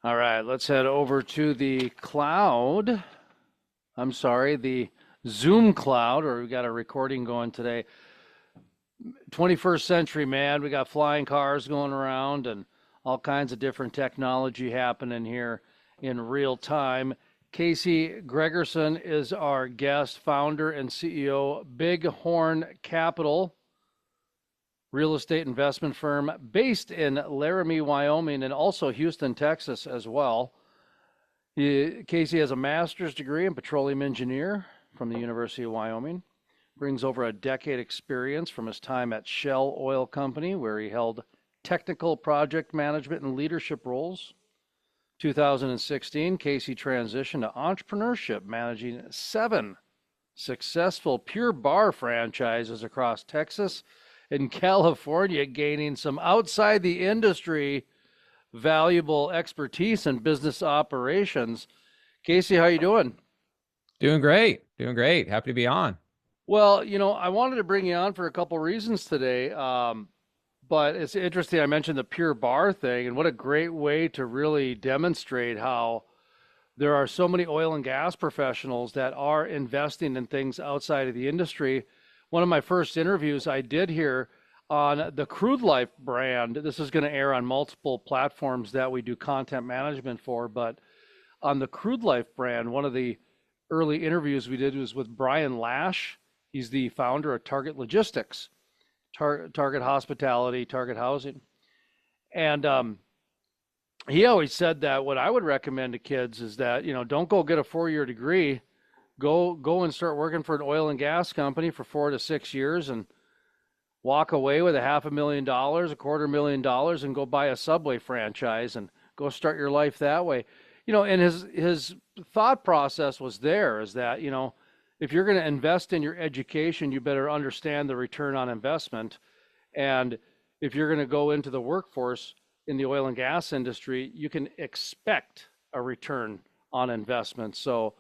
All right, let's head over to the cloud. I'm sorry, the Zoom cloud, or we got a recording going today. 21st century, man. We got flying cars going around and all kinds of different technology happening here in real time. Casey Gregerson is our guest, founder and CEO, Bighorn Capital, real estate investment firm based in Laramie, Wyoming, and also Houston, Texas as well. Casey has a master's degree in petroleum engineer from the University of Wyoming. Brings over a decade experience from his time at Shell Oil Company, where he held technical project management and leadership roles. 2016, Casey transitioned to entrepreneurship, managing 7 successful Pure Bar franchises across Texas and California, gaining some outside the industry valuable expertise in business operations. Casey, how you doing? Doing great. Doing great. Happy to be on. Well, I wanted to bring you on for a couple reasons today. But it's interesting. I mentioned the Pure Bar thing, and what a great way to really demonstrate how there are so many oil and gas professionals that are investing in things outside of the industry. One of my first interviews I did here on the Crude Life brand. This is going to air on multiple platforms that we do content management for, but on the Crude Life brand, one of the early interviews we did was with Brian Lash. He's the founder of Target Logistics, Target Hospitality, Target Housing. And he always said that what I would recommend to kids is that, don't go get a 4-year degree. Go and start working for an oil and gas company for 4 to 6 years and walk away with $500,000, $250,000, and go buy a Subway franchise and go start your life that way. And his thought process was there is that, if you're going to invest in your education, you better understand the return on investment. And if you're going to go into the workforce in the oil and gas industry, you can expect a return on investment. So,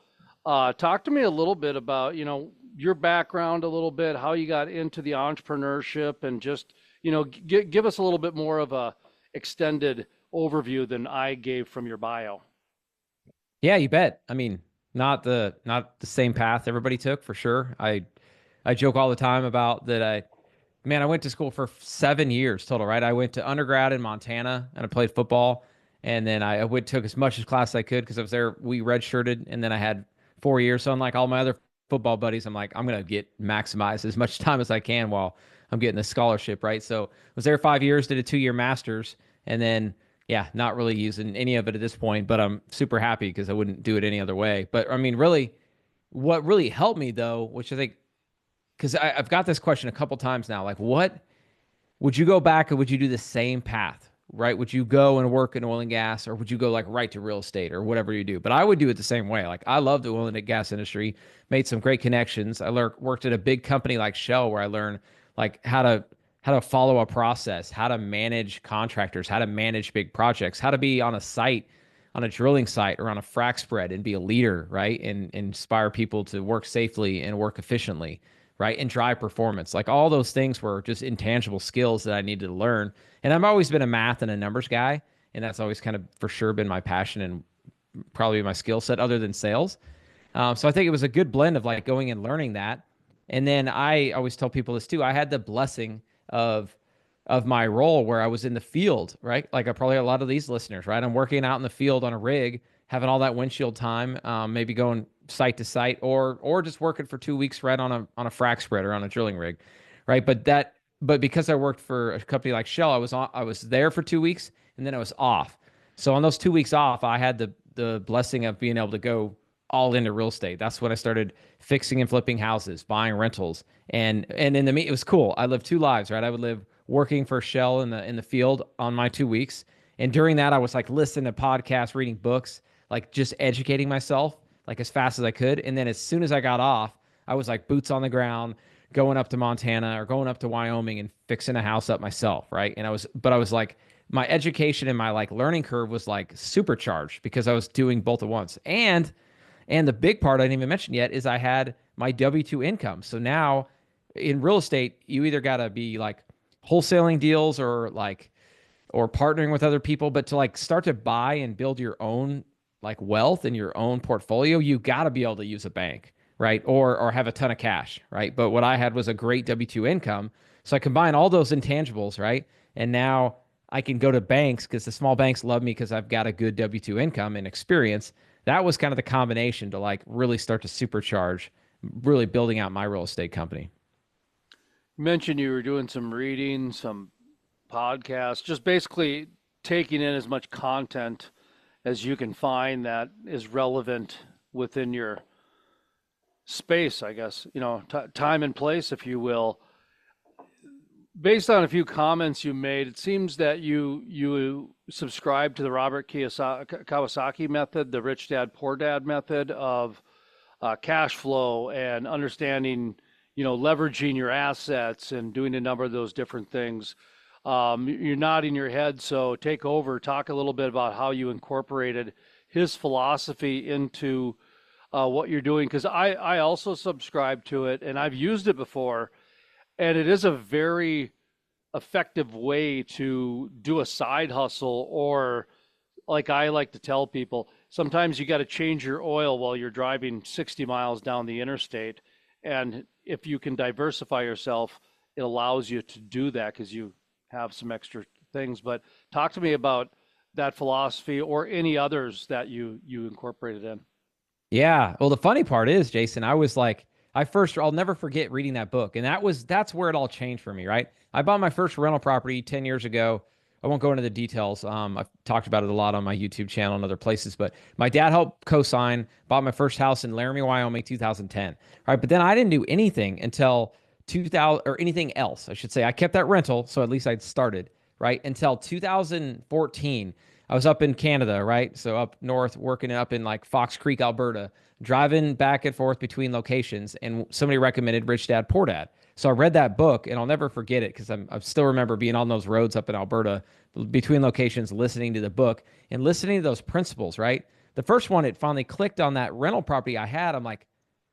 talk to me a little bit about, your background a little bit, how you got into the entrepreneurship, and just, give us a little bit more of a extended overview than I gave from your bio. Yeah, you bet. I mean, not the same path everybody took for sure. I joke all the time about that. I went to school for 7 years total, right? I went to undergrad in Montana and I played football, and then I went took as much as class I could because I was there. We redshirted, and then I had 4 years. So unlike all my other football buddies, I'm like, I'm gonna get maximize as much time as I can while I'm getting the scholarship, right? So I was there 5 years, did a 2-year master's, and then yeah, not really using any of it at this point, but I'm super happy because I wouldn't do it any other way. But I mean, really, what really helped me though, which I think, because I've got this question a couple times now, like, what would you go back, or would you do the same path, right? Would you go and work in oil and gas, or would you go like right to real estate or whatever you do? But I would do it the same way. Like, I love the oil and gas industry, made some great connections. Worked at a big company like Shell where I learned like how to follow a process, how to manage contractors, how to manage big projects, how to be on a site, on a drilling site or on a frac spread and be a leader, right? And inspire people to work safely and work efficiently, right? And drive performance. Like, all those things were just intangible skills that I needed to learn. And I've always been a math and a numbers guy. And that's always kind of for sure been my passion and probably my skill set other than sales. So I think it was a good blend of like going and learning that. And then I always tell people this too. I had the blessing of my role where I was in the field, right? Like, I probably a lot of these listeners, right? I'm working out in the field on a rig, having all that windshield time, maybe going site to site, or just working for 2 weeks right on a frac spread or on a drilling rig, right? But because I worked for a company like Shell, I was there for 2 weeks and then I was off. So on those 2 weeks off, I had the blessing of being able to go all into real estate. That's when I started fixing and flipping houses, buying rentals, and in the it was cool. I lived 2 lives, right? I would live working for Shell in the field on my 2 weeks, and during that, I was like listening to podcasts, reading books, like just educating myself like as fast as I could. And then as soon as I got off, I was like boots on the ground, going up to Montana or going up to Wyoming and fixing a house up myself, right? But I was like, my education and my like learning curve was like supercharged because I was doing both at once. And the big part I didn't even mention yet is I had my W-2 income. So now in real estate, you either got to be like wholesaling deals or like or partnering with other people, but to like start to buy and build your own like wealth and your own portfolio, you got to be able to use a bank, right? Or have a ton of cash, right? But what I had was a great W-2 income. So I combine all those intangibles, right? And now I can go to banks because the small banks love me because I've got a good W-2 income and experience. That was kind of the combination to like really start to supercharge really building out my real estate company. You mentioned you were doing some reading, some podcasts, just basically taking in as much content as you can find that is relevant within your space, I guess, time and place, if you will. Based on a few comments you made, it seems that you subscribe to the Robert Kiyosaki method, the rich dad poor dad method of cash flow and understanding, leveraging your assets and doing a number of those different things. You're nodding your head, so take over. Talk a little bit about how you incorporated his philosophy into what you're doing, because I also subscribe to it and I've used it before, and it is a very effective way to do a side hustle, or like I like to tell people, sometimes you got to change your oil while you're driving 60 miles down the interstate. And if you can diversify yourself, it allows you to do that because you have some extra things. But talk to me about that philosophy or any others that you incorporated in. Yeah. Well, the funny part is, Jason, I was like, I'll never forget reading that book. And that's where it all changed for me, right? I bought my first rental property 10 years ago. I won't go into the details. I've talked about it a lot on my YouTube channel and other places, but my dad helped co-sign, bought my first house in Laramie, Wyoming, 2010. Right. But then I didn't do anything until 2000 or anything else, I should say. I kept that rental. So at least I'd started, right? Until 2014. I was up in Canada, right? So up north, working up in like Fox Creek, Alberta, driving back and forth between locations. And somebody recommended Rich Dad, Poor Dad. So I read that book and I'll never forget it because I still remember being on those roads up in Alberta between locations, listening to the book and listening to those principles, right? The first one, it finally clicked on that rental property I had. I'm like,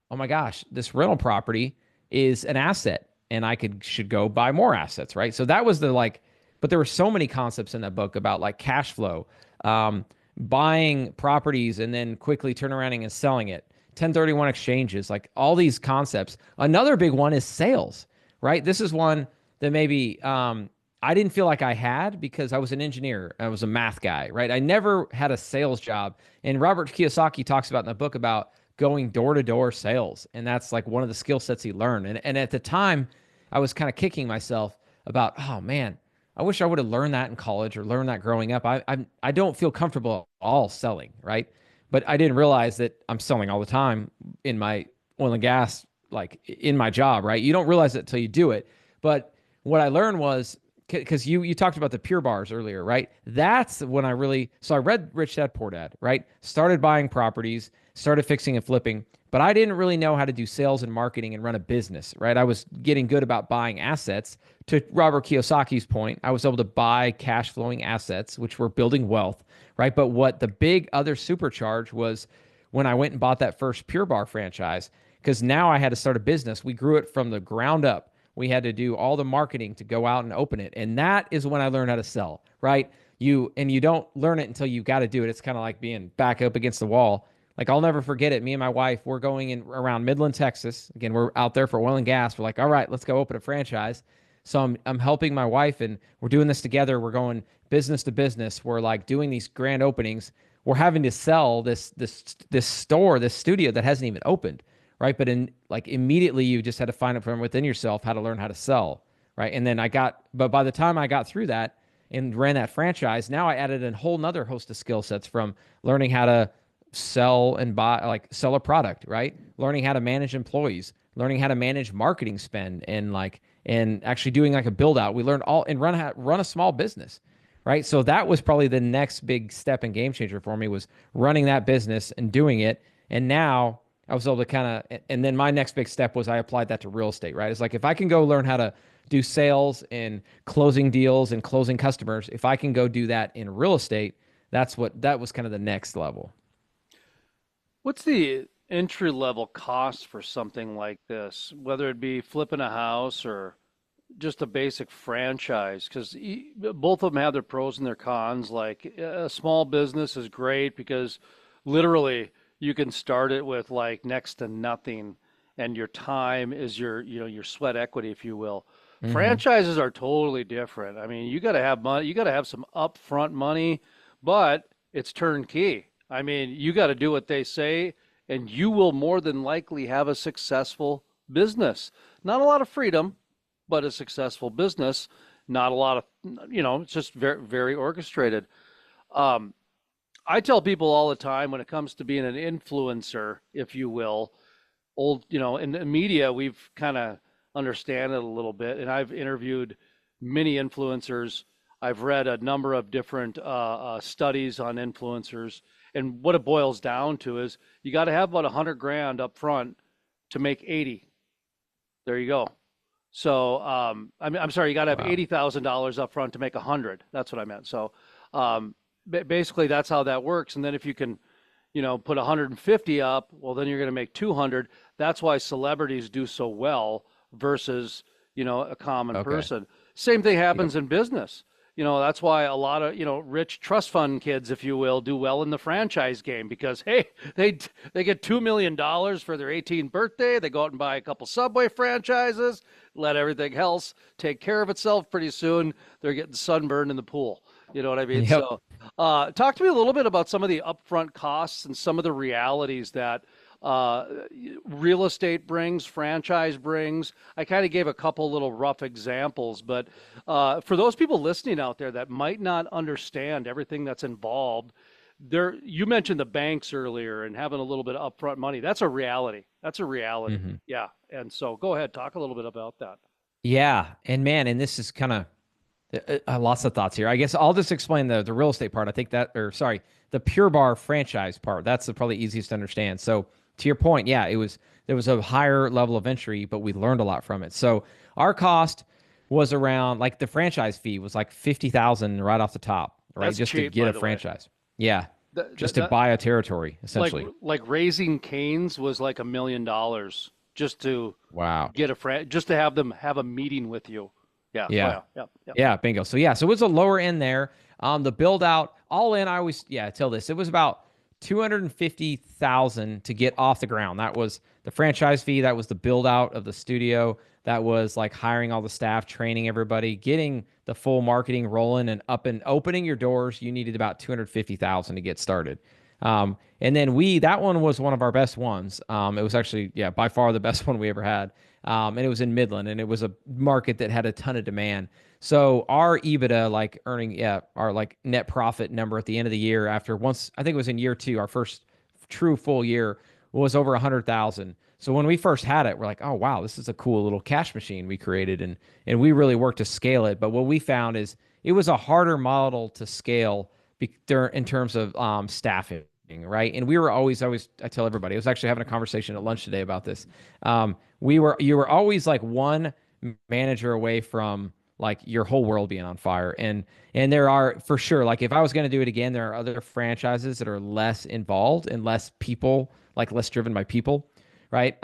oh my gosh, this rental property is an asset and should go buy more assets, right? So that was the like, but there were so many concepts in that book about like cash flow, um, buying properties and then quickly turn around and selling it, 1031 exchanges, like all these concepts. Another big one is sales, right? This is one that maybe I didn't feel like I had because I was an engineer. I was a math guy, right? I never had a sales job. And Robert Kiyosaki talks about in the book about going door to door sales. And that's like one of the skill sets he learned. And at the time, I was kind of kicking myself about, oh man, I wish I would have learned that in college or learned that growing up. I don't feel comfortable at all selling, right? But I didn't realize that I'm selling all the time in my oil and gas, like in my job, right? You don't realize it until you do it. But what I learned was because you talked about the pure bars earlier, right? That's when I read Rich Dad Poor Dad, right? Started buying properties, started fixing and flipping, but I didn't really know how to do sales and marketing and run a business, right? I was getting good about buying assets. To Robert Kiyosaki's point, I was able to buy cash flowing assets, which were building wealth, right? But what the big other supercharge was when I went and bought that first Pure Bar franchise, because now I had to start a business. We grew it from the ground up. We had to do all the marketing to go out and open it. And that is when I learned how to sell, right? You don't learn it until you got to do it. It's kind of like being back up against the wall. Like I'll never forget it. Me and my wife, we're going in around Midland, Texas. Again, we're out there for oil and gas. We're like, all right, let's go open a franchise. So I'm helping my wife and we're doing this together. We're going business to business. We're like doing these grand openings. We're having to sell this store, this studio that hasn't even opened, right? But in like immediately you just had to find it from within yourself how to learn how to sell, right? And then but by the time I got through that and ran that franchise, now I added a whole nother host of skill sets from learning how to sell and buy, like sell a product, right? Learning how to manage employees, learning how to manage marketing spend and actually doing like a build out. We learned all and run a small business, right? So that was probably the next big step and game changer for me was running that business and doing it. And now I was able to and then my next big step was I applied that to real estate, right? It's like if I can go learn how to do sales and closing deals and closing customers, if I can go do that in real estate, that was kind of the next level. What's the entry level cost for something like this, whether it be flipping a house or just a basic franchise because both of them have their pros and their cons. Like a small business is great because literally you can start it with like next to nothing, and your time is your sweat equity, if you will. Hmm. Franchises are totally different. I mean, you got to have money, you got to have some upfront money, but it's turnkey. I mean, you got to do what they say, and you will more than likely have a successful business. Not a lot of freedom, but a successful business. Not a lot of, it's just very, very orchestrated. Um, I tell people all the time when it comes to being an influencer, if you will, in the media, we've kind of understand it a little bit. And I've interviewed many influencers. I've read a number of different studies on influencers. And what it boils down to is you got to have about 100 grand up front to make 80. There you go. So, I'm sorry, you got to have Wow. $80,000 up front to make 100. That's what I meant. So, basically, that's how that works. And then if you can, put 150 up, well, then you're going to make 200. That's why celebrities do so well versus, a common Okay. person. Same thing Yep. happens in business. That's why a lot of, rich trust fund kids, if you will, do well in the franchise game because, hey, they get $2 million for their 18th birthday. They go out and buy a couple Subway franchises, let everything else take care of itself. Pretty soon, they're getting sunburned in the pool. You know what I mean? Yep. So, talk to me a little bit about some of the upfront costs and some of the realities that uh, real estate brings, franchise brings. I kind of gave a couple little rough examples, but for those people listening out there that might not understand everything that's involved, you mentioned the banks earlier and having a little bit of upfront money. That's a reality. That's a reality. Hmm. Yeah. And so go ahead, talk a little bit about that. Yeah. And man, and this is kind of lots of thoughts here. I guess I'll just explain the real estate part. I think that, or sorry, the Pure Bar franchise part. That's the probably easiest to understand. So to your point, yeah, there was a higher level of entry, but we learned a lot from it. So our cost was around like the franchise fee was like 50,000 right off the top, right? That's Just to cheap, get by a the way. franchise. Yeah, That, just that, to that, buy a territory like essentially. like raising canes was like $1 million just to Wow. just to have them have a meeting with you. Yeah. Oh Yeah. yeah. Yep. Yep. Yeah, bingo. So yeah, so it was a lower end there. The build out all in, I always tell this. It was about 250,000 to get off the ground. That was the franchise fee. That was the build out of the studio. That was like hiring all the staff, training everybody, getting the full marketing rolling and up and opening your doors. You needed about 250,000 to get started. And then that one was one of our best ones. It was actually, yeah, by far the best one we ever had. And it was in Midland, and it was a market that had a ton of demand. So our EBITDA, like earning, yeah, our like net profit number at the end of the year after once, I think it was in year two, our first true full year was over 100,000. So when we first had it, we're like, oh wow, this is a cool little cash machine we created, and we really worked to scale it. But what we found is it was a harder model to scale in terms of staffing, right? And we were always, I tell everybody, I was actually having a conversation at lunch today about this. You were always like one manager away from like your whole world being on fire. And there are for sure, like if I was going to do it again, there are other franchises that are less involved and less people, like less driven by people, right?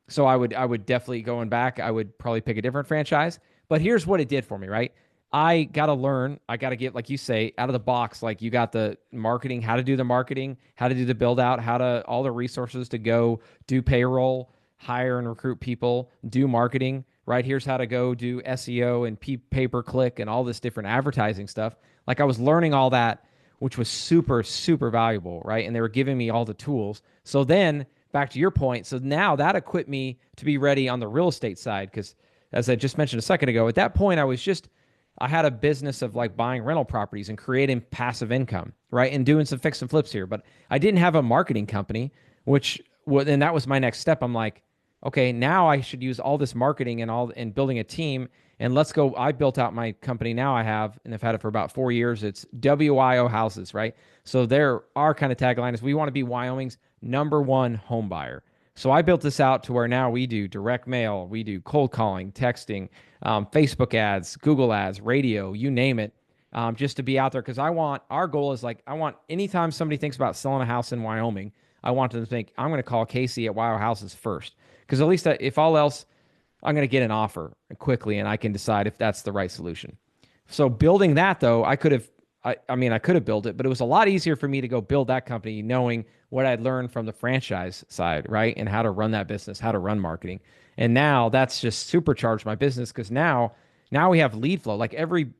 So I would definitely going back, I would probably pick a different franchise. But here's what it did for me, right? I got to learn, I got to get, like you say, out of the box. Like you got the marketing, how to do the marketing, how to do the build out, how to all the resources to go do payroll, hire and recruit people, do marketing, right? Here's how to go do SEO and pay per click and all this different advertising stuff. Like I was learning all that, which was super, super valuable, right? And they were giving me all the tools. So then back to your point. So now that equipped me to be ready on the real estate side. Because as I just mentioned a second ago, at that point, I had a business of like buying rental properties and creating passive income, right? And doing some fix and flips here. But I didn't have a marketing company, and that was my next step. I'm like, okay, now I should use all this marketing and building a team. And let's go. I built out my company now I have, and I've had it for about 4 years. It's WIO Houses, right? So there, our kind of tagline is we want to be Wyoming's number one home buyer. So I built this out to where now we do direct mail, we do cold calling, texting, Facebook ads, Google ads, radio, you name it, just to be out there. Because our goal is like, I want anytime somebody thinks about selling a house in Wyoming, I want them to think, I'm going to call Casey at WIO Houses first. Because at least if all else, I'm going to get an offer quickly and I can decide if that's the right solution. So building that though, I mean, I could have built it, but it was a lot easier for me to go build that company knowing what I'd learned from the franchise side, right? And how to run that business, how to run marketing. And now that's just supercharged my business because now we have lead flow. Like every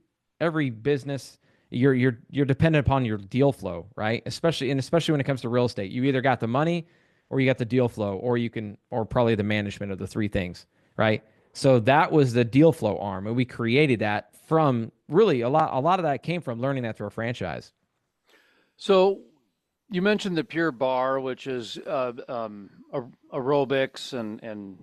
business, you're dependent upon your deal flow, right? Especially when it comes to real estate. You either got the money or you got the deal flow, or probably the management of the three things, right? So that was the deal flow arm, and we created that from really a lot of that came from learning that through a franchise. So you mentioned the Pure Bar, which is aerobics and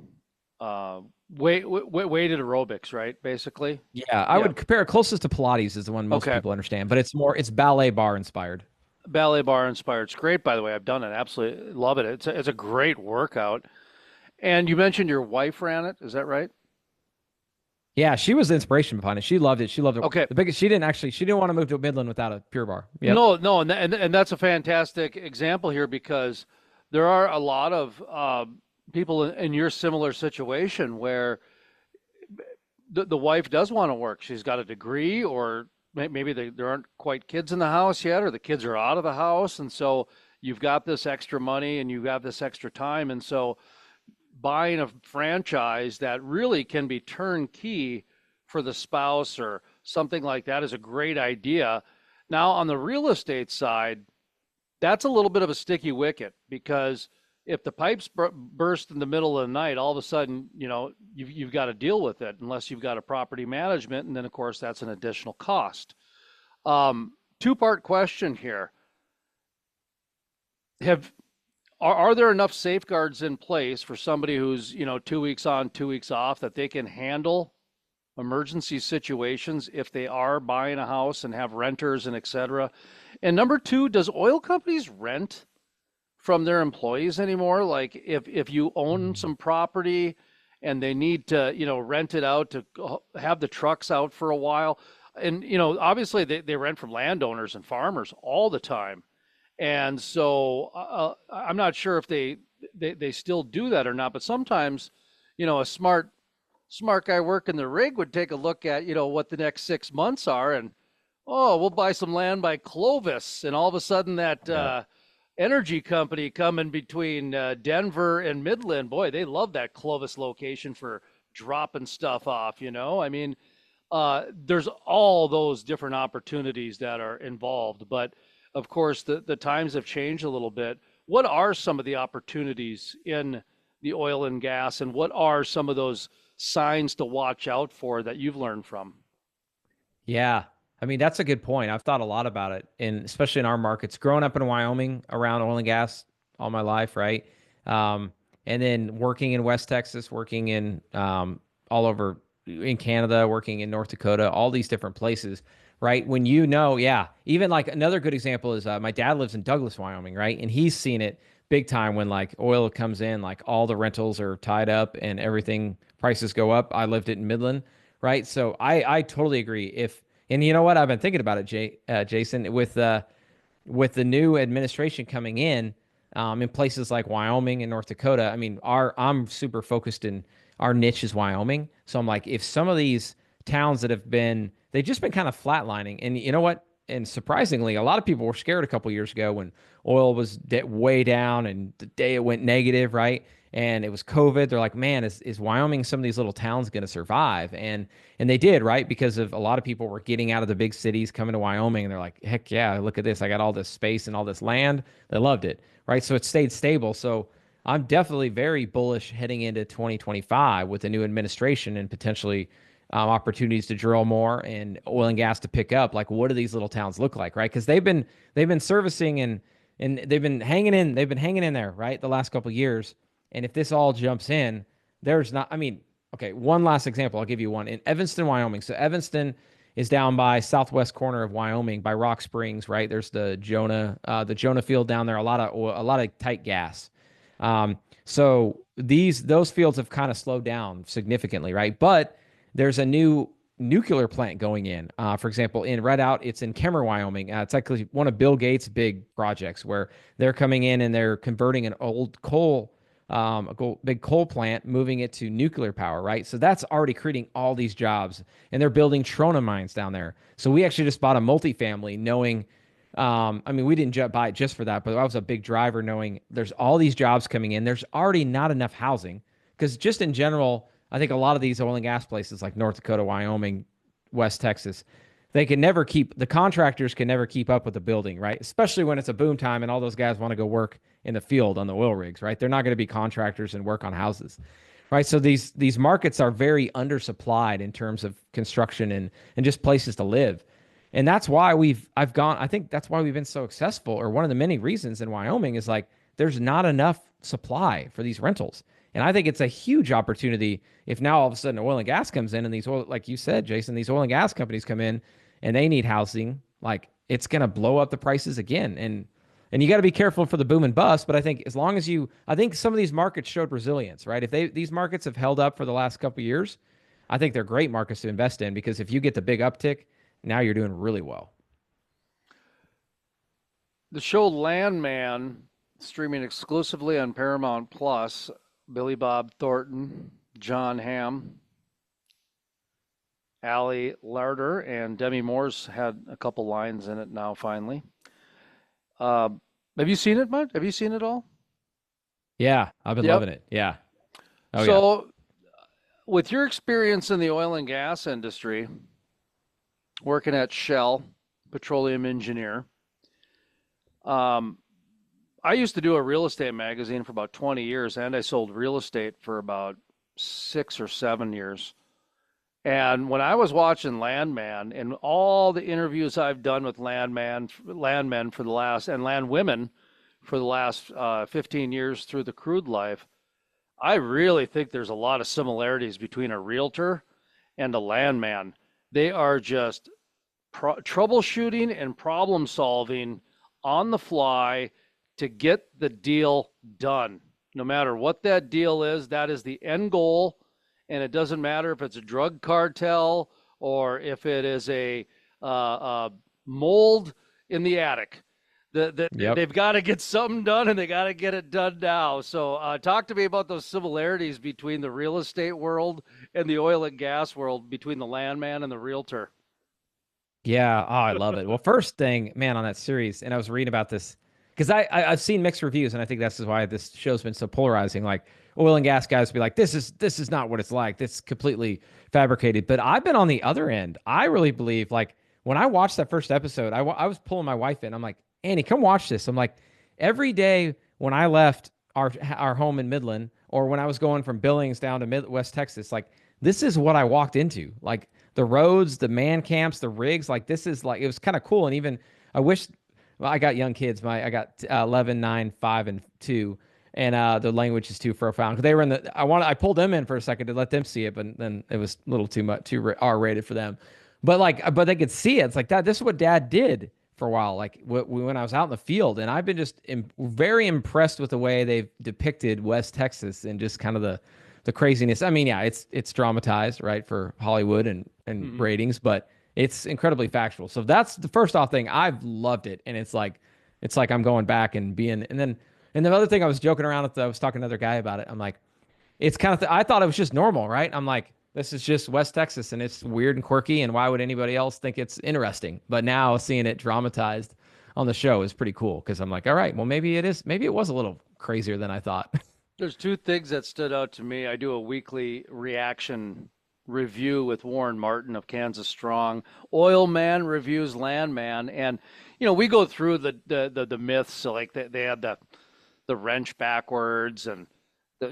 weighted aerobics, right? Basically. Yeah, I Yeah. would compare it closest to Pilates is the one most Okay. people understand, but it's ballet bar inspired. Ballet bar inspired. It's great, by the way. I've done it. Absolutely love it. It's a great workout. And you mentioned your wife ran it. Is that right? Yeah, she was the inspiration behind it. She loved it. She loved it. Okay. The biggest she didn't want to move to Midland without a Pure Bar. Yep. No, no, and that's a fantastic example here because there are a lot of people in your similar situation where the wife does want to work. She's got a degree, or maybe there aren't quite kids in the house yet, or the kids are out of the house, and so you've got this extra money and you've got this extra time, and so buying a franchise that really can be turnkey for the spouse or something like that is a great idea. Now, on the real estate side, that's a little bit of a sticky wicket because if the pipes burst in the middle of the night, all of a sudden, you've got to deal with it unless you've got a property management. And then, of course, that's an additional cost. Two-part question here. Have are there enough safeguards in place for somebody who's 2 weeks on, 2 weeks off that they can handle emergency situations if they are buying a house and have renters and et cetera? And number two, does oil companies rent from their employees anymore? Like if you own some property and they need to, rent it out to have the trucks out for a while. And, obviously they rent from landowners and farmers all the time. And so I'm not sure if they still do that or not, but sometimes, a smart guy working the rig would take a look at, what the next 6 months are, and oh, we'll buy some land by Clovis, and all of a sudden that Yeah. energy company coming between Denver and Midland, boy, they love that Clovis location for dropping stuff off. I mean, there's all those different opportunities that are involved, but of course the times have changed a little bit. What are some of the opportunities in the oil and gas, and what are some of those signs to watch out for that you've learned from? Yeah. I mean, that's a good point. I've thought a lot about it, and especially in our markets. Growing up in Wyoming around oil and gas all my life, right? Um, and then working in West Texas, working in all over in Canada, working in North Dakota, all these different places, right? When yeah, even like another good example is my dad lives in Douglas, Wyoming, right? And he's seen it big time when like oil comes in, like all the rentals are tied up and everything prices go up. I lived it in Midland, right? So I totally agree. And you know what? I've been thinking about it, Jason, with the new administration coming in places like Wyoming and North Dakota. I mean, I'm super focused in our niche is Wyoming, so I'm like, if some of these towns they've just been kind of flatlining, and you know what? And surprisingly, a lot of people were scared a couple years ago when oil was way down and the day it went negative, right? And it was COVID. They're like, man, is Wyoming, some of these little towns going to survive? And they did, right? Because of a lot of people were getting out of the big cities, coming to Wyoming, and they're like, heck yeah, look at this. I got all this space and all this land. They loved it, right? So it stayed stable. So I'm definitely very bullish heading into 2025 with the new administration and potentially opportunities to drill more and oil and gas to pick up. Like, what do these little towns look like, right? Because they've been servicing and they've been hanging in there, right, the last couple of years. And if this all jumps in, there's not. I mean, okay, one last example. I'll give you one in Evanston, Wyoming. So Evanston is down by southwest corner of Wyoming by Rock Springs, right? There's the Jonah field down there. A lot of oil, a lot of tight gas. So those fields have kind of slowed down significantly, right? But there's a new nuclear plant going in. For example, in Redout, it's in Kemmer, Wyoming. It's actually one of Bill Gates' big projects where they're coming in and they're converting an old big coal plant, moving it to nuclear power, right? So that's already creating all these jobs, and they're building trona mines down there. So we actually just bought a multifamily, knowing, I mean, we didn't buy it just for that, but I was a big driver, knowing there's all these jobs coming in. There's already not enough housing because just in general, I think a lot of these oil and gas places like North Dakota, Wyoming, West Texas, they can never keep the contractors can never keep up with the building, right? Especially when it's a boom time and all those guys want to go work in the field on the oil rigs, right? They're not going to be contractors and work on houses, right? So these markets are very undersupplied in terms of construction and just places to live. And that's why I think that's why we've been so successful, or one of the many reasons in Wyoming is like there's not enough supply for these rentals. And I think it's a huge opportunity if now all of a sudden oil and gas comes in and these oil, like you said, Jason, these oil and gas companies come in and they need housing, like it's going to blow up the prices again. And you got to be careful for the boom and bust. But I think as long as I think some of these markets showed resilience, right? If these markets have held up for the last couple of years, I think they're great markets to invest in because if you get the big uptick, now you're doing really well. The show Landman, streaming exclusively on Paramount Plus. Billy Bob Thornton, John Hamm, Ali Larder, and Demi Moore's had a couple lines in it now. Finally, uh, have you seen it, Mud? Have you seen it all? Yeah, I've been Yep. loving it. Yeah. Oh yeah. So, with your experience in the oil and gas industry, working at Shell, Petroleum Engineer, um, I used to do a real estate magazine for about 20 years, and I sold real estate for about 6 or 7 years. And when I was watching Landman and all the interviews I've done with landmen for the last, and landwomen for the last 15 years through the crude life, I really think there's a lot of similarities between a realtor and a landman. They are just troubleshooting and problem solving on the fly to get the deal done. No matter what that deal is, that is the end goal. And it doesn't matter if it's a drug cartel or if it is a mold in the attic. Yep. They've got to get something done and they got to get it done now. So, talk to me about those similarities between the real estate world and the oil and gas world, between the landman and the realtor. Yeah. Oh, I love it. Well, first thing, man, on that series, and I was reading about this because I've seen mixed reviews, and I think that's why this show's been so polarizing. Like oil and gas guys be like, this is not what it's like. This is completely fabricated. But I've been on the other end. I really believe, like when I watched that first episode, I was pulling my wife in. I'm like, Annie, come watch this. I'm like, every day when I left our home in Midland, or when I was going from Billings down to West Texas, like this is what I walked into. Like the roads, the man camps, the rigs, like this is like it was kind of cool. And even I wish, well, I got young kids. I got 11, 9, 5, and 2, and the language is too profound. 'Cause they were in the. I pulled them in for a second to let them see it, but then it was a little too much, too R-rated for them. But they could see it. It's like that. This is what Dad did for a while. Like when I was out in the field, and I've been just very impressed with the way they've depicted West Texas and just kind of the craziness. I mean, yeah, it's dramatized, right, for Hollywood and Mm-hmm. ratings, but it's incredibly factual. So that's the first off thing. I've loved it, and it's like I'm going back and being, and the other thing I was joking around with. I was talking to another guy about it. I'm like, it's kind of I thought it was just normal, right? I'm like, this is just West Texas, and it's weird and quirky, and why would anybody else think it's interesting? But now seeing it dramatized on the show is pretty cool because I'm like, all right, well maybe it is, maybe it was a little crazier than I thought. There's two things that stood out to me. I do a weekly reaction review with Warren Martin of Kansas Strong. Oilman reviews Landman, and we go through the myths. So like they had the wrench backwards, and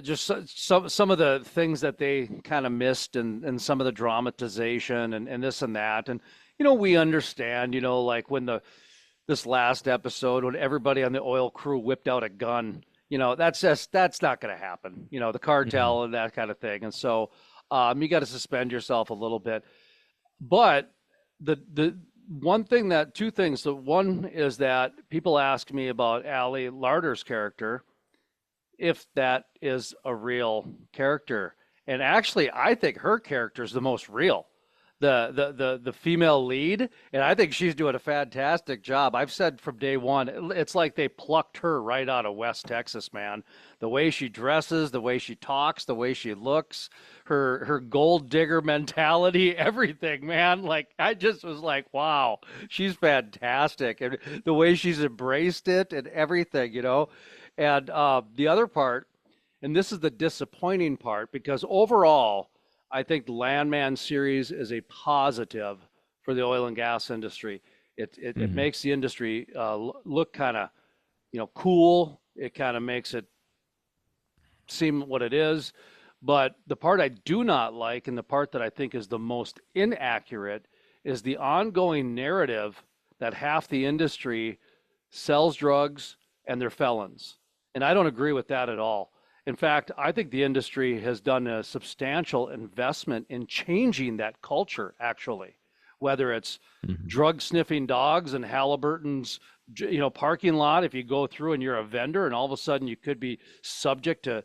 just some of the things that they kind of missed, and some of the dramatization, and this and that. And we understand. Like when this last episode, when everybody on the oil crew whipped out a gun, that's not going to happen. The Mhm. cartel and that kind of thing. And so, you got to suspend yourself a little bit. But the one thing that two things. The one is that people ask me about Ali Larder's character, if that is a real character. And actually, I think her character is the most real. the female lead, and I think she's doing a fantastic job. I've said from day one, it's like they plucked her right out of West Texas, man. The way she dresses, the way she talks, the way she looks, her gold digger mentality, everything, man. Like I just was like, wow, she's fantastic, and the way she's embraced it and everything, you know. And the other part, and this is the disappointing part, because overall, I think the Landman series is a positive for the oil and gas industry. It Hmm. makes the industry look kind of, cool. It kind of makes it seem what it is. But the part I do not like, and the part that I think is the most inaccurate, is the ongoing narrative that half the industry sells drugs and they're felons. And I don't agree with that at all. In fact, I think the industry has done a substantial investment in changing that culture, actually, whether it's Hmm. drug sniffing dogs in Halliburton's parking lot. If you go through and you're a vendor, and all of a sudden you could be subject to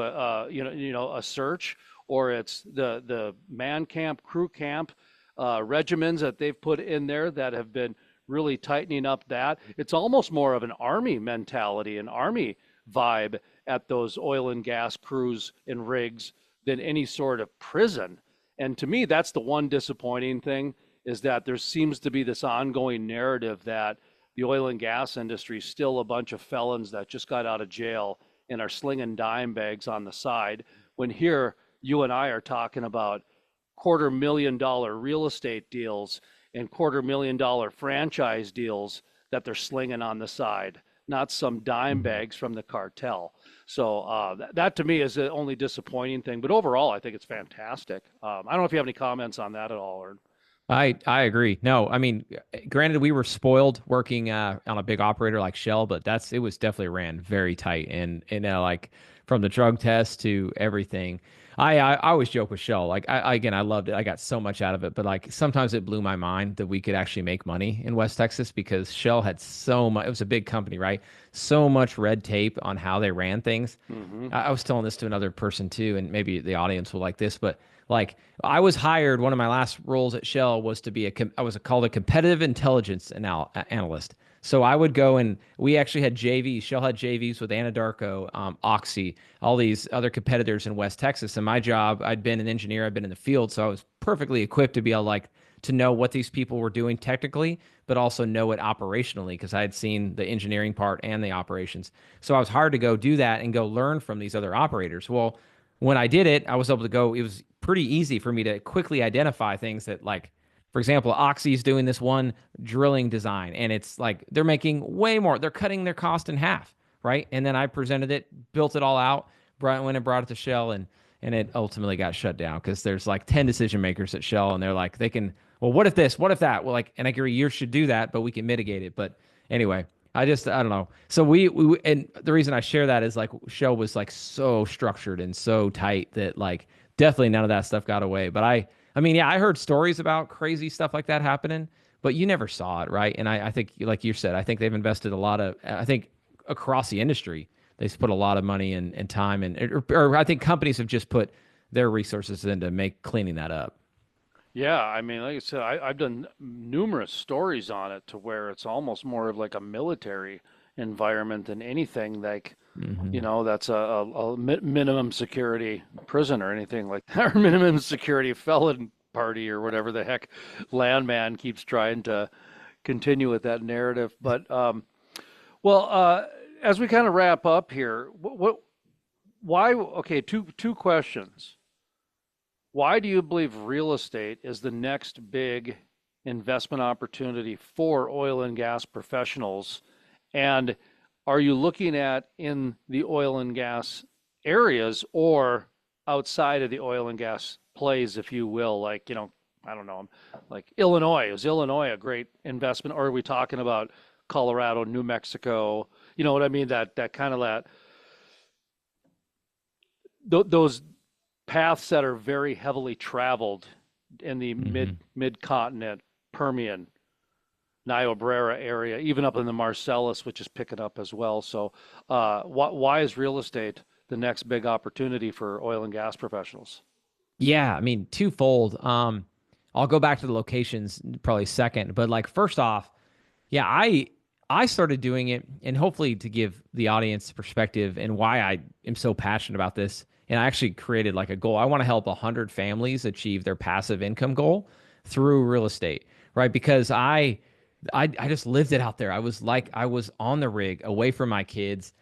a a search, or it's the man camp, crew camp regimens that they've put in there that have been really tightening up that. It's almost more of an army mentality, an army vibe at those oil and gas crews and rigs than any sort of prison. And to me, that's the one disappointing thing, is that there seems to be this ongoing narrative that the oil and gas industry is still a bunch of felons that just got out of jail and are slinging dime bags on the side. When here, you and I are talking about $250,000 real estate deals and $250,000 franchise deals that they're slinging on the side, not some dime Hmm. bags from the cartel. So that to me is the only disappointing thing. But overall, I think it's fantastic. I don't know if you have any comments on that at all. Or I agree. No, I mean, granted, we were spoiled working on a big operator like Shell, but it was definitely ran very tight, and like from the drug test to everything. I always joke with Shell, like again, I loved it. I got so much out of it, but like sometimes it blew my mind that we could actually make money in West Texas because Shell had so much. It was a big company, right? So much red tape on how they ran things. mm-hmm. I was telling this to another person too, and maybe the audience will like this, but like I was hired, one of my last roles at Shell was to be I was called a competitive intelligence analyst. So I would go and we actually had JVs. Shell had JVs with Anadarko, Oxy, all these other competitors in West Texas. And my job, I'd been an engineer, I'd been in the field, so I was perfectly equipped to be able like to know what these people were doing technically, but also know it operationally because I had seen the engineering part and the operations. So I was hired to go do that and go learn from these other operators. Well, when I did it, I was able to go, it was pretty easy for me to quickly identify things that, like, for example, Oxy's doing this one drilling design and it's like they're making way more. They're cutting their cost in half, right? And then I presented it, built it all out, went and brought it to Shell, and it ultimately got shut down because there's like 10 decision makers at Shell and they're like, they can, well, what if this? What if that? Well, like, and I agree, you should do that, but we can mitigate it. But anyway, I don't know. So and the reason I share that is like show was like so structured and so tight that like definitely none of that stuff got away. But I mean, yeah, I heard stories about crazy stuff like that happening, but you never saw it, right? And I think, like you said, I think they've invested a lot of, I think across the industry, they've put a lot of money and time and, or I think companies have just put their resources into cleaning that up. Yeah, I mean, like I said, I've done numerous stories on it to where it's almost more of like a military environment than anything like, Hmm. that's a minimum security prison or anything like that, or minimum security felon party or whatever the heck Landman keeps trying to continue with that narrative. But, well, as we kind of wrap up here, why, okay, two questions. Why do you believe real estate is the next big investment opportunity for oil and gas professionals? And are you looking at in the oil and gas areas or outside of the oil and gas plays, if you will, like, I don't know, like Illinois? Is Illinois a great investment? Or are we talking about Colorado, New Mexico? You know what I mean? That kind of those paths that are very heavily traveled in the Hmm. mid continent, Permian, Niobrara area, even up in the Marcellus, which is picking up as well. So, why is real estate the next big opportunity for oil and gas professionals? Yeah, I mean, twofold. I'll go back to the locations probably second. But like first off, yeah, I started doing it, and hopefully to give the audience perspective and why I am so passionate about this. And I actually created like a goal. I want to help 100 families achieve their passive income goal through real estate, right? Because I just lived it out there. I was on the rig, away from my kids,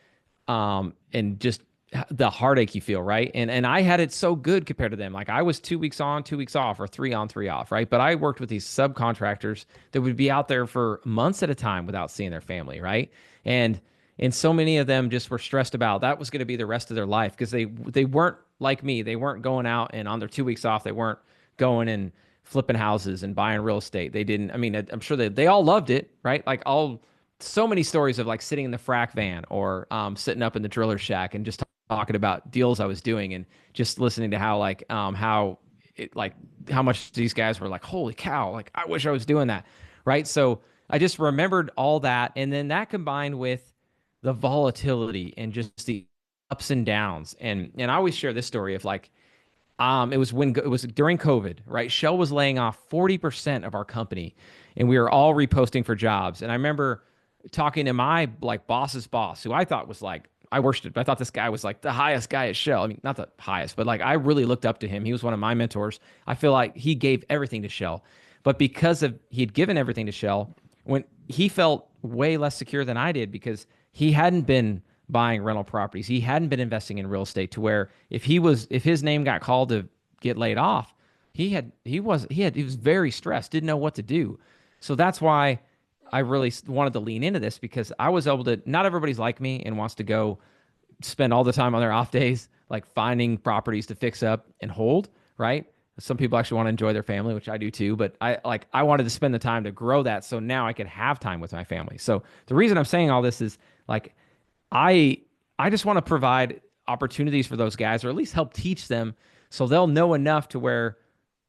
and just the heartache you feel, right? And I had it so good compared to them. Like I was 2 weeks on, 2 weeks off, or 3 on, 3 off, right? But I worked with these subcontractors that would be out there for months at a time without seeing their family, right? And and so many of them just were stressed about that was going to be the rest of their life because they weren't like me. They weren't going out and on their 2 weeks off, they weren't going and flipping houses and buying real estate. They didn't. I mean, I'm sure they all loved it, right? Like all so many stories of like sitting in the frac van or sitting up in the driller shack and just talking about deals I was doing and just listening to how like how much these guys were like, holy cow, like I wish I was doing that. Right. So I just remembered all that. And then that combined with the volatility and just the ups and downs. And I always share this story of like it was during COVID, right? Shell was laying off 40% of our company, and we were all reposting for jobs. And I remember talking to my like boss's boss, who I thought was like I worshipped. I thought this guy was like the highest guy at Shell. I mean, not the highest, but like I really looked up to him. He was one of my mentors. I feel like he gave everything to Shell, but because of he had given everything to Shell, when he felt way less secure than I did because he hadn't been buying rental properties. He hadn't been investing in real estate to where if his name got called to get laid off, he was very stressed, didn't know what to do. So that's why I really wanted to lean into this because I was able to not everybody's like me and wants to go spend all the time on their off days like finding properties to fix up and hold, right? Some people actually want to enjoy their family, which I do too, but I wanted to spend the time to grow that so now I could have time with my family. So the reason I'm saying all this is like I I just want to provide opportunities for those guys, or at least help teach them, so they'll know enough to where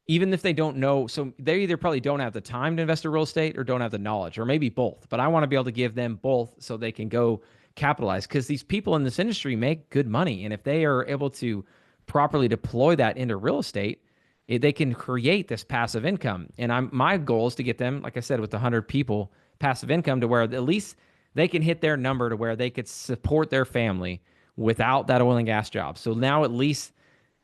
even if they don't know, so they either probably don't have the time to invest in real estate or don't have the knowledge, or maybe both. But I want to be able to give them both so they can go capitalize because these people in this industry make good money, and if they are able to properly deploy that into real estate, they can create this passive income. And my goal is to get them, like I said, with 100 people, passive income to where at least they can hit their number to where they could support their family without that oil and gas job. So now at least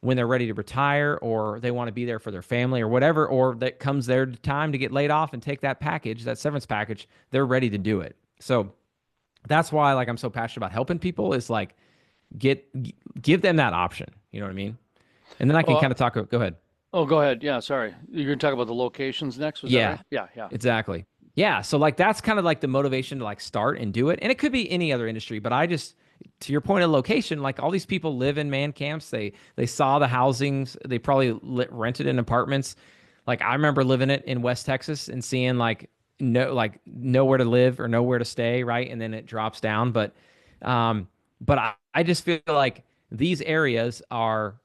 when they're ready to retire or they want to be there for their family or whatever, or that comes their time to get laid off and take that package, that severance package, they're ready to do it. So that's why like I'm so passionate about helping people is like get give them that option. You know what I mean? And then I can Oh, kind of talk. Go ahead. oh, go ahead. Yeah, sorry. You're going to talk about the locations next, was that Yeah, right? Yeah, yeah. exactly. Yeah. So like that's kind of like the motivation to like start and do it. And it could be any other industry, but I just to your point of location, like all these people live in man camps. They saw the housings. They probably rented in apartments. Like I remember living it in West Texas and seeing like nowhere to live or nowhere to stay, right? And then it drops down. But I just feel like these areas are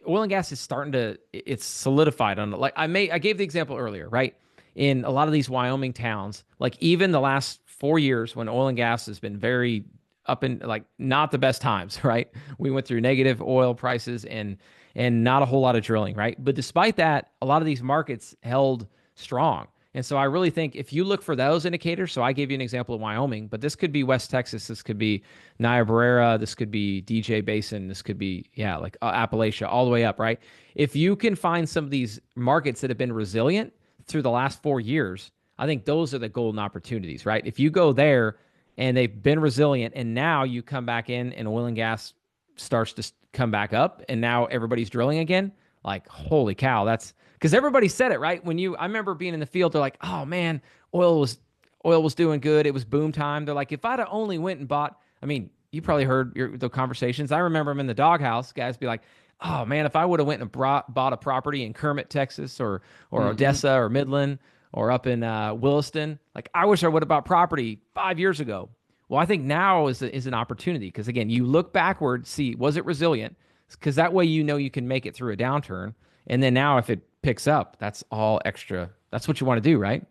oil and gas is starting to it's solidified on like I gave the example earlier, right? In a lot of these Wyoming towns, like even the last 4 years when oil and gas has been very up in like not the best times, right? We went through negative oil prices and not a whole lot of drilling, right? But despite that, a lot of these markets held strong. And so I really think if you look for those indicators, so I gave you an example of Wyoming, but this could be West Texas, this could be Niobrara, this could be DJ Basin, this could be, yeah, like Appalachia, all the way up, right? If you can find some of these markets that have been resilient through the last 4 years, I think those are the golden opportunities, right? If you go there and they've been resilient and now you come back in and oil and gas starts to come back up and now everybody's drilling again, like, holy cow, that's because everybody said it, right? I remember being in the field, they're like, oh man, oil was oil was doing good. It was boom time. They're like, if I'd have only went and bought, I mean, you probably heard the conversations. I remember them in the doghouse. Guys be like, oh man, if I would have went and bought a property in Kermit, Texas, or Hmm. Odessa or Midland or up in Williston, like I wish I would have bought property 5 years ago. Well, I think now is an opportunity because again, you look backward, see was it resilient? Because that way you know you can make it through a downturn, and then now if it picks up, that's all extra. That's what you want to do, right?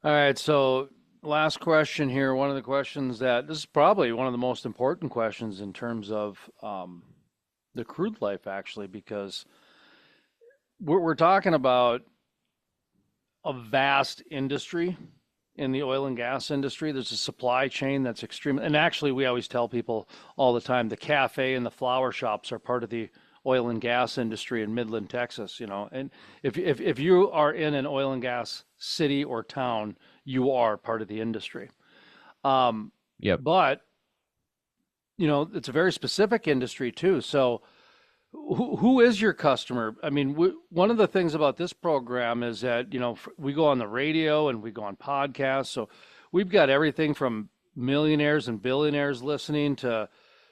All right, so last question here. One of the questions that this is probably one of the most important questions in terms of the crude life, actually, because we're talking about a vast industry in the oil and gas industry. There's a supply chain that's extreme. And actually, we always tell people all the time the cafe and the flower shops are part of the oil and gas industry in Midland, Texas, you know. And if you are in an oil and gas city or town, you are part of the industry. Um, Yep. but, you know, it's a very specific industry too. So, who is your customer? I mean, one of the things about this program is that, you know, we go on the radio and we go on podcasts. So we've got everything from millionaires and billionaires listening to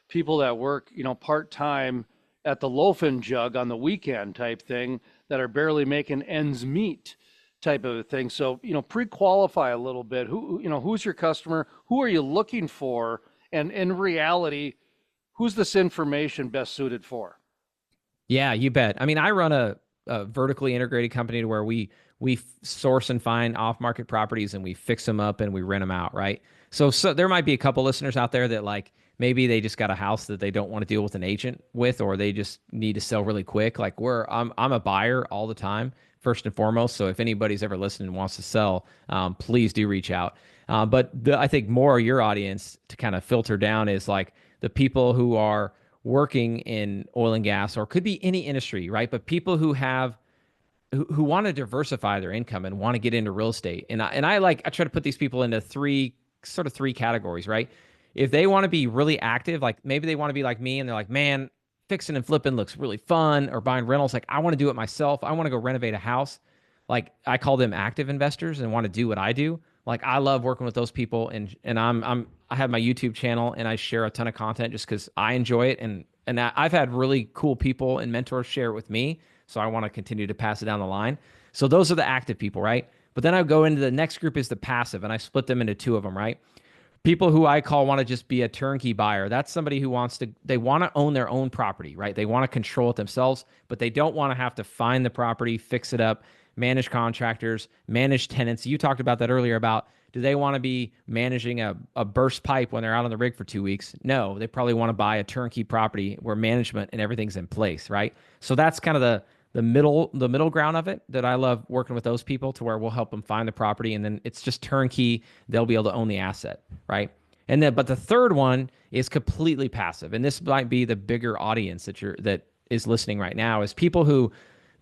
people that work, you know, part-time at the loafing jug on the weekend type thing that are barely making ends meet type of a thing. So, you know, pre-qualify a little bit. You know, who's your customer? Who are you looking for? And in reality, who's this information best suited for? Yeah, you bet. I mean, I run a vertically integrated company to where we source and find off-market properties and we fix them up and we rent them out, right? So there might be a couple listeners out there that like maybe they just got a house that they don't want to deal with an agent with, or they just need to sell really quick. Like I'm a buyer all the time, first and foremost. So if anybody's ever listening and wants to sell, please do reach out. I think more your audience to kind of filter down is like the people who are working in oil and gas, or could be any industry, right? But people who want to diversify their income and want to get into real estate. I try to put these people into three categories, right? If they want to be really active, like maybe they want to be like me and they're like, man, fixing and flipping looks really fun, or buying rentals. Like I want to do it myself. I want to go renovate a house. Like I call them active investors and want to do what I do. Like I love working with those people, and I have my YouTube channel and I share a ton of content just because I enjoy it, and I've had really cool people and mentors share it with me, so I want to continue to pass it down the line. So those are the active people, right? But then I go into the next group is the passive, and I split them into two of them, right? People who I call want to just be a turnkey buyer. That's somebody who they want to own their own property, right? They want to control it themselves, but they don't want to have to find the property, fix it up, manage contractors, manage tenants. You talked about that earlier about do they want to be managing a burst pipe when they're out on the rig for 2 weeks? No, they probably want to buy a turnkey property where management and everything's in place, right? So that's kind of the middle ground of it that I love working with those people to where we'll help them find the property and then it's just turnkey. They'll be able to own the asset, right? But the third one is completely passive. And this might be the bigger audience that is listening right now, is people who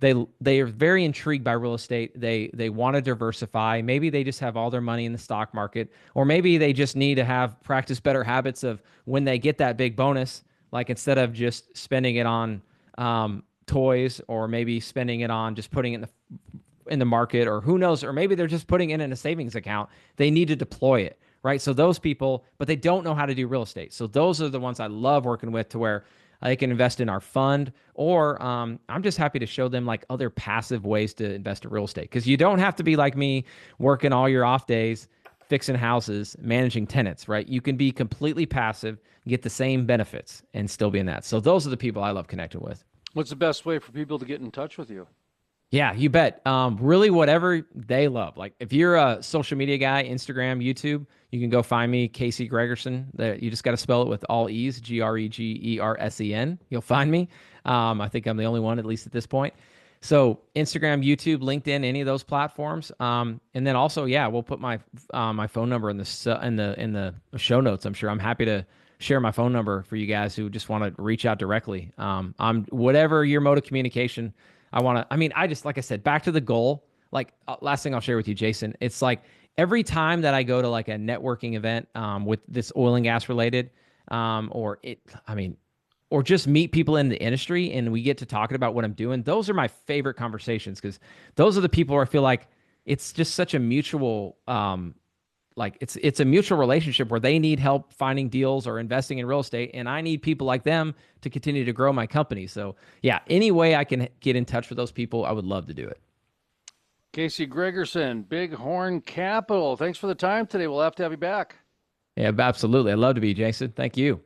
they are very intrigued by real estate. They want to diversify. Maybe they just have all their money in the stock market, or maybe they just need to have practice better habits of when they get that big bonus, like instead of just spending it on toys, or maybe spending it on just putting it in the market, or who knows, or maybe they're just putting it in a savings account. They need to deploy it, right? So those people, but they don't know how to do real estate. So those are the ones I love working with, to where they can invest in our fund, or I'm just happy to show them like other passive ways to invest in real estate. Because you don't have to be like me, working all your off days, fixing houses, managing tenants, right? You can be completely passive, get the same benefits, and still be in that. So those are the people I love connecting with. What's the best way for people to get in touch with you? Yeah, you bet. Really, whatever they love. Like if you're a social media guy, Instagram, YouTube, you can go find me, Casey Gregerson. You just got to spell it with all E's, Gregersen. You'll find me. I think I'm the only one, at least at this point. So Instagram, YouTube, LinkedIn, any of those platforms. And then also, yeah, we'll put my phone number in the show notes. I'm sure I'm happy to share my phone number for you guys who just want to reach out directly. I'm whatever your mode of communication. Like I said, back to the goal. Like last thing I'll share with you, Jason, it's like every time that I go to like a networking event with this oil and gas related, or just meet people in the industry and we get to talking about what I'm doing, those are my favorite conversations, because those are the people where I feel like it's just such a mutual, it's a mutual relationship where they need help finding deals or investing in real estate, and I need people like them to continue to grow my company. So yeah, any way I can get in touch with those people, I would love to do it. Casey Gregerson, Bighorn Capital. Thanks for the time today. We'll have to have you back. Yeah, absolutely. I'd love to be, Jason. Thank you.